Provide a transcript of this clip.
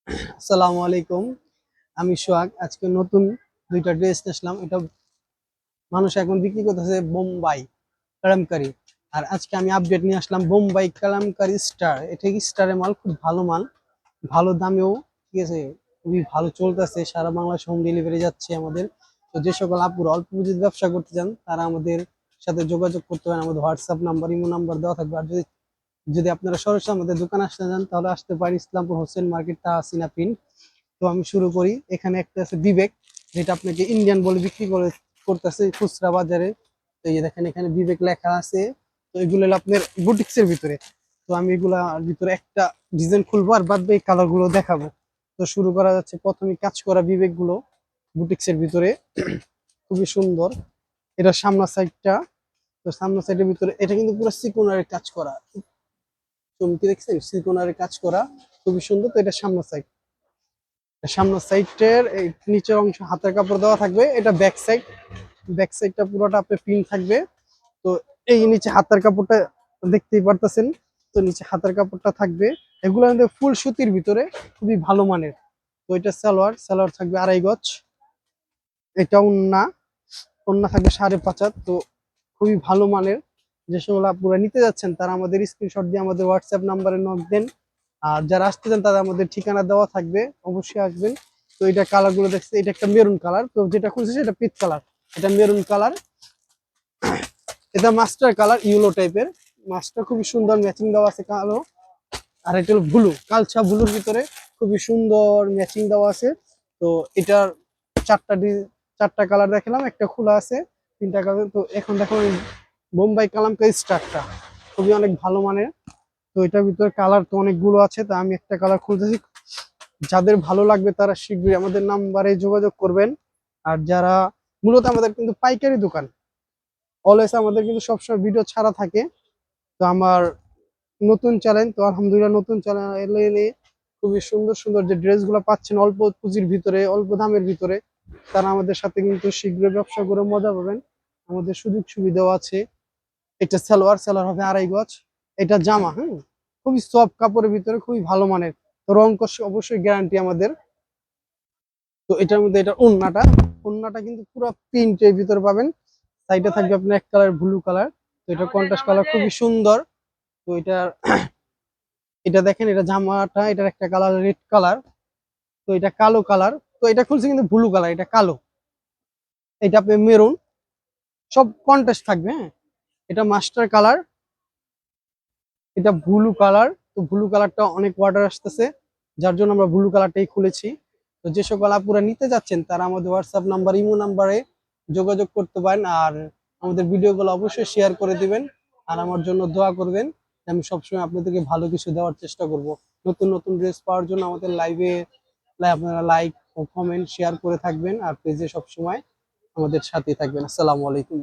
আসসালামু আলাইকুম। আমি সোহাগ। আজকে নতুন ২টা ড্রেস আসলাম। এটা মানুষ এখন বিক্রি করতেছে বোম্বাই কালামকারী। আর আজকে আমি আপডেট নিয়ে আসলাম বোম্বাই কালামকারী স্টার। এটা কি স্টারের মাল, খুব ভালো মাল, ভালো দামেও, ঠিক আছে, খুবই ভালো চলতেছে। সারা বাংলাদেশ হোম ডেলিভারি যাচ্ছে আমাদের। তো যে সকল আপুরা অল্প পুঁজিতে ব্যবসা করতে চান তারা আমাদের সাথে যোগাযোগ করতে পারেন। আমাদের হোয়াটসঅ্যাপ নাম্বার, ইমো নাম্বার দেওয়া থাকবে। আর যদি যদি আপনারা সরাসরি আমাদের দোকানে আসতে চান তাহলে আসতে পারেন ইসলামপুর হোসেন মার্কেট, তাহসিনা প্রিন্ট। তো আমি শুরু করি। এখানে একটা আছে বিবেক, যেটা আপনাকে ইন্ডিয়ান বলে বিক্রি করতেছে খুচরা বাজারে। তো এই যে দেখেন এখানে বিবেক লেখা আছে। তো এগুলো হলো আপনার বুটিক্স এর ভিতরে। তো আমি এগুলার ভিতরে একটা ডিজাইন খুলবো আর বাদ বাকি কালার গুলো দেখাবো। তো শুরু করা যাচ্ছে। প্রথমে কাজ করা বিবেক গুলো বুটিক্স এর ভিতরে খুবই সুন্দর। এটা সামনের সাইডটা। তো সামনের সাইডের ভিতরে এটা কিন্তু পুরো সিকোনারে কাজ করা, চমকি দেখছেন, সিকোনারে কাজ করা, খুবই সুন্দর। তো এটা সামনের সাইড। সামনের সাইডের এই নিচের অংশ হাতের কাপড় দেওয়া থাকবে। এটা ব্যাক সাইড। ব্যাক সাইডটা পুরোটা আপনার প্রিন্ট থাকবে। তো এই নিচে হাতের কাপড়টা দেখতেই পারতেছেন। তো নিচে হাতের কাপড়টা থাকবে। এগুলো আমাদের ফুল সুতির ভিতরে, খুবই ভালো মানের। তো এটা সালোয়ার, সালোয়ার থাকবে 2.5 গজ। এটা ওন্না, ওন্না থাকবে 5.5 হাত। তো খুবই ভালো মানের। যে সকল আপনারা নিতে যাচ্ছেন তারা আমাদের স্ক্রিনশট দিয়ে আমাদের হোয়াটসঅ্যাপ নাম্বারে নক দেন। আর যারা আসতে চান তারা আমাদের ঠিকানা দেওয়া থাকবে, অবশ্যই আসবেন। তো এটা কালার গুলো দেখছে, এটা একটা মেরুন কালার। তো যেটা খুঁজছে সেটা পিচ কালার, এটা মেরুন কালার। এটা মাস্টার কালার, ইয়েলো টাইপের। মাস্টার খুবই সুন্দর ম্যাচিং দেওয়া আছে কালো। আর এটা হলো ব্লু, কালচা ব্লুর ভিতরে খুবই সুন্দর ম্যাচিং দেওয়া আছে। তো এটার চারটা চারটা কালার দেখালাম, একটা খোলা আছে, 3টা কালার। তো এখন দেখো বোম্বাই কালামকারী স্টারটা খুবই অনেক ভালো মানের। তো এটার ভিতরে কালার তো অনেকগুলো আছে, তো আমি একটা কালার খুঁজেছি। যাদের ভালো লাগবে তারা শীঘ্রই আমাদের নাম্বারে যোগাযোগ করবেন। আর যারা, মূলত আমাদের কিন্তু পাইকারি দোকান, অলওয়েজ আমাদের কিন্তু সবসময় ভিডিও ছাড়া থাকে। তো আমার নতুন চ্যানেল, তো আলহামদুলিল্লাহ নতুন চ্যানেলে খুবই সুন্দর সুন্দর যে ড্রেসগুলো পাচ্ছেন অল্প পুঁজির ভিতরে, অল্প দামের ভিতরে, তারা আমাদের সাথে কিন্তু শীঘ্রই ব্যবসা করে মজা পাবেন। আমাদের সুযোগ সুবিধাও আছে। এটা সালোয়ার, সালোয়ার হবে 2.5 গজ। এটা জামা, হ্যাঁ, খুবই সফট কাপড়ের ভিতরে, খুবই ভালো মানের। তো রং কষ অবশ্যই গ্যারান্টি আমাদের। তো এটার মধ্যে এটা ওন্নাটা, ওন্নাটা কিন্তু পুরো প্রিন্টের ভিতরে পাবেন। সাইডে থাকবে আপনার এক কালার ব্লু কালার। তো এটা কন্ট্রাস্ট কালার, খুবই সুন্দর। তো এটার এটা দেখেন, এটা জামাটা, এটার একটা কালার রেড কালার। তো এটা কালো কালার। তো এটা খুলছে কিন্তু ব্লু কালার, এটা কালো। এটা আপনার মেরুন, সব কন্ট্রাস্ট থাকবে, হ্যাঁ। এটা মাস্টার কালার, এটা ব্লু কালার। তো ব্লু কালারটা অনেক অর্ডার আসতেছে, যার জন্য আমরা ব্লু কালারটাই খুলেছি। তো যে সকল আপুরা নিতে যাচ্ছেন তারা আমাদের হোয়াটসঅ্যাপ নাম্বার, ইমো নাম্বারে যোগাযোগ করতে পারেন। আর আমাদের ভিডিওগুলো অবশ্যই শেয়ার করে দিবেন। আর আমার জন্য দোয়া করবেন। আমি সবসময় আপনাদেরকে ভালো কিছু দেওয়ার চেষ্টা করব। নতুন নতুন ড্রেস পাওয়ার জন্য আমাদের লাইভে আপনারা লাইক ও কমেন্ট শেয়ার করে থাকবেন। আর পেজে সবসময় আমাদের সাথে থাকবেন। আসসালামু আলাইকুম।